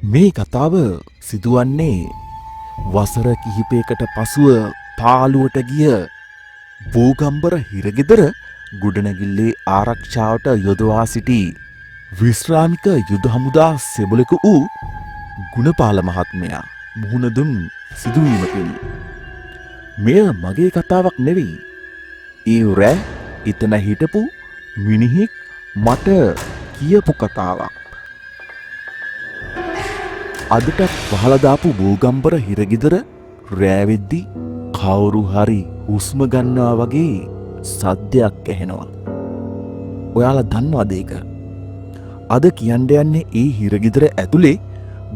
මේ කතාව සිදුවන්නේ වසර කිහිපයකට පසුව පාළුවට ගිය බෝගම්බර හිරගෙදර ගොඩනැගිල්ලේ ආරක්ෂාවට යොදවා සිටි විශ්‍රාමික යුද හමුදා සෙබළෙකු වූ ගුණපාල මහත්මයා මුහුණ දුන් සිදුවීමකින්. මෙය මගේ කතාවක් නෙවෙයි. ඒ රෑ එතන හිටපු මිනිහෙක් මට කියපු කතාවක්. අදටත් වහලා දාපු බෝගම්බර හිරගෙදර රෑවෙද්දි කවුරු හරි හුස්ම ගන්නවා වගේ සද්දයක් ඇහෙනවා. ඔයාලා දන්නවද ඒක? අද කියන්න යන්නේ ඒ හිරගෙදර ඇතුලේ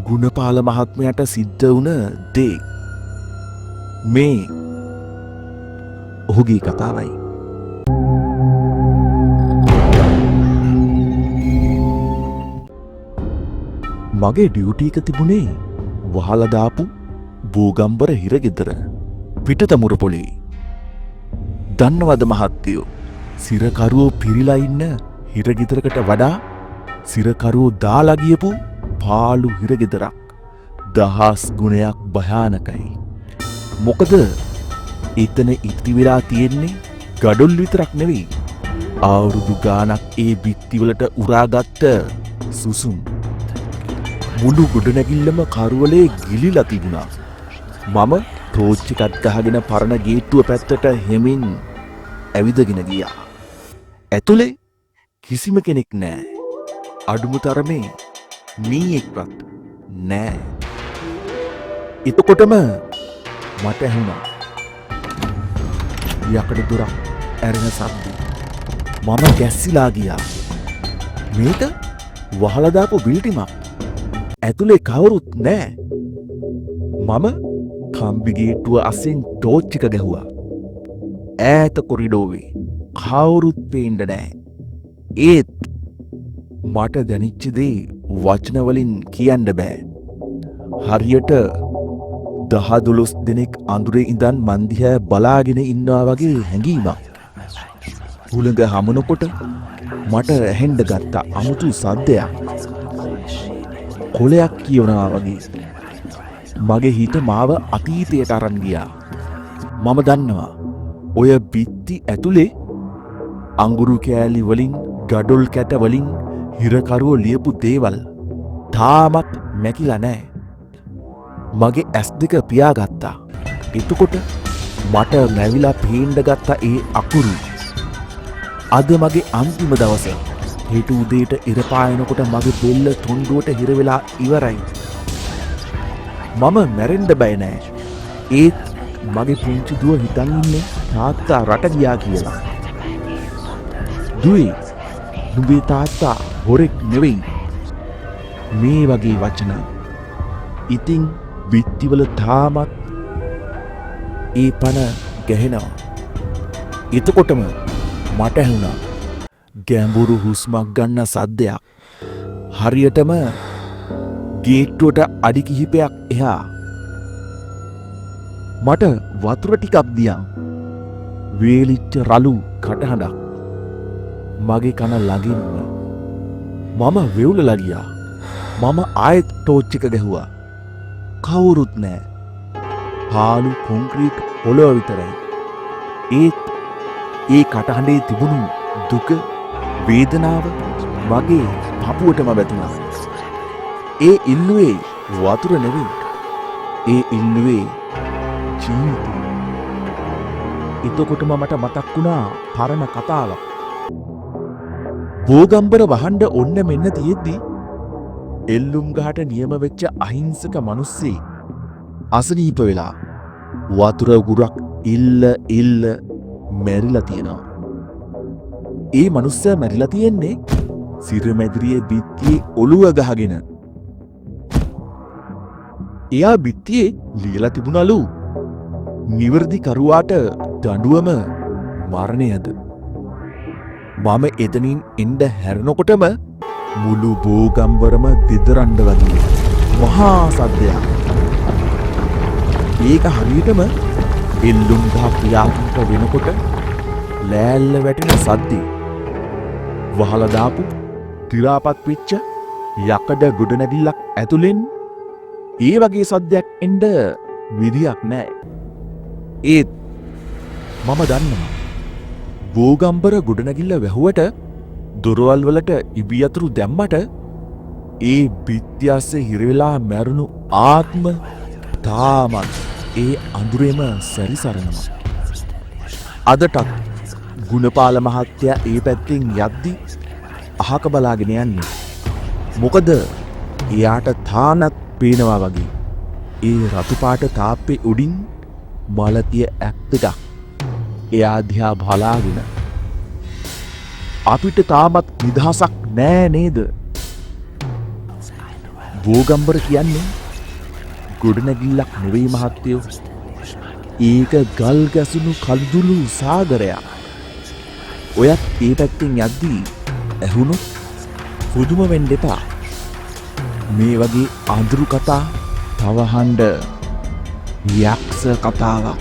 ගුණපාල මහත්මයාට සිද්ධ වුණ දේ. මේ ඔහුගේ කතාවයි. මගේ ඩියුටි එක තිබුණේ වහලා දාපු බෝගම්බර හිරගෙදර පිටතමුර පොලේ. දන්නවද මහත්තයෝ, සිරකරුවෝ පිරිලා ඉන්න හිරගෙදරකට වඩා සිරකරුවෝ දාලා ගියපු පාළු හිරගෙදරක් දහස් ගුණයක් භයානකයි. මොකද එතන ඉතිරි වෙලා තියෙන්නේ ගඩොල් විතරක් නෙවෙයි, අවුරුදු ගානක් ඒ බිත්තිවලට උරාගත්ත සුසුම්. මුළු ගොඩනැගිල්ලම කරුවලේ ගිලිලා තිබුණා. මම ටෝච් එකක් ගහගෙන පරණ ගේට්ටුව පැත්තට හෙමින් ඇවිදගෙන ගියා. ඇතුලේ කිසිම කෙනෙක් නෑ. අඩුම තරමේ මීයෙක්වත් නෑ. එතකොටම මට ඇහුණා යකඩ දොරක් ඇරෙන සද්ද. මම ගැස්සිලා ගියා. මේක වහලා දාපු බිල්ඩිමක්. ඇතුලේ කවුරුත් නෑ. මම කම්බි ගේට්ටුව අස්සෙන් ටෝච් එක ගැහුවා. ඈත කොරිඩෝවේ කවුරුත් පේන්න නෑ. ඒත් මට දැනිච්ච දේ වචන වලින් කියන්න බෑ. හරියට 10-12 දෙනෙක් අඳුරේ ඉඳන් මන් දිහා බලාගෙන ඉන්නවා වගේ හැඟීමක්. හුළඟ හමනකොට මට ඇහෙන්න ගත්ත අමුතු සද්දයක්. කොලයක් කියවනවා වගේ. මගේ හිත මාව අතීතයට අරන් ගියා. මම දන්නවා ඔය බිත්ති ඇතුලේ අඟුරු කෑලි වලින් ගඩොල් කැට වලින් හිරකරුවෝ ලියපු දේවල් තාමත් මැකිලා නෑ. මගේ ඇස් දෙක පියාගත්තා. එතකොට මට නැවිලා පේන්න ගත්ත ඒ අකුරු. අද මගේ අන්තිම දවස. හෙට උදේට ඉර පායනකොට මගේ බෙල්ල තොණ්ඩුවට හිර වෙලා ඉවරයි. මම මැරෙන්න බය නෑ. ඒත් මගේ පුංචි දුව හිතන් ඉන්නේ තාත්තා රට ගියා කියලා. දුවේ, නුඹේ තාත්තා හොරෙක් නෙවෙයි. මේ වගේ වචන. ඉතින් බිත්තිවල තාමත් ඒ පණ ගැහෙනවා. එතකොටම මට ඇහුණා ගැඹුරු හුස්මක් ගන්න සද්දයක්. හරියටම ගේට්ටුවට අඩි කිහිපයක් එහා. මට වතුර ටිකක් දියන්. වේලිච්ච රළු කටහඬක් මගේ කන ළඟින්ම. මම වෙවුලලා ගියා. මම ආයෙත් ටෝච් එක ගැහුවා. කවුරුත් නෑ. පාළු කොන්ක්‍රීට් පොළොව විතරයි. ඒත් ඒ කටහඬේ තිබුණු දුක, වේදනාව මගේ පපුවටම වැදුනා. ඒ ඉල්ලුවේ වතුර නෙවෙයි. ඒ ඉල්ලුවේ ජීවිතය. එතකොටම මට මතක් වුණා පරණ කතාවක්. බෝගම්බර වහන්න ඔන්න මෙන්න තියෙද්දි එල්ලුම් ගහට නියම වෙච්ච අහිංසක මිනිස්සෙක් අසනීප වෙලා වතුර උගුරක් ඉල්ල මැරිලා තියෙනවා. ඒ මිනිස්සයා මැරිලා තියෙන්නේ සිරමැදිරියේ බිත්තියේ ඔළුව ගහගෙන. එයා බිත්තියේ ලියලා තිබුණලු නිවර්දි කරුවාට දඬුවම මරණයද. මම එතනින් එන්න හැරෙනකොටම මුළු බෝගම්බරම දෙදරන්න වගේ මහා සද්දයක්. ඒක හරියටම එල්ලුම් ගහ ක්‍රියාත්මක වෙනකොට ලෑල්ල වැටෙන සද්දේ. වහලා දාපු තිරාපත් වෙච්ච යකඩ ගොඩනැගිල්ලක් ඇතුලෙන් ඒ වගේ සද්දයක් එන්ඩ විදියක් නෑ. ඒත් මම දන්නවා. බෝගම්බර ගොඩනැගිල්ල වැහුවට දොරවල් වලට ඉබියතුරු දැම්මට ඒ බිත්‍යස්ස හිරවෙලා මැරුණු ආත්ම තාමත් ඒ අඳුරේම සැරිසරනවා. අදටත් ගුණපාල මහත්තයා ඒ පැත්තෙන් යද්දි අහක බලාගෙන යන්නේ. මොකද එයාට තානත් පේනවා වගේ ඒ රතුපාට තාප්පේ උඩින් මලතිය ඇත්තටක් එයා දිහා බලාගෙන අපිට තාමත් නිදහසක් නෑ නේද? බෝගම්බර කියන්නේ ගොඩනැගිල්ලක් නෙවෙයි මහත්තයෝ. ඒක ගල් ගැසුණු කළුදුළු සාගරයක්. ඔයත් ඒ පැත්තෙන් යද්දී ඇහුණොත් පුදුම වෙන්න එපා. මේ වගේ අඳුරු කතා තව අහන්න යක්ෂ කතාවක්.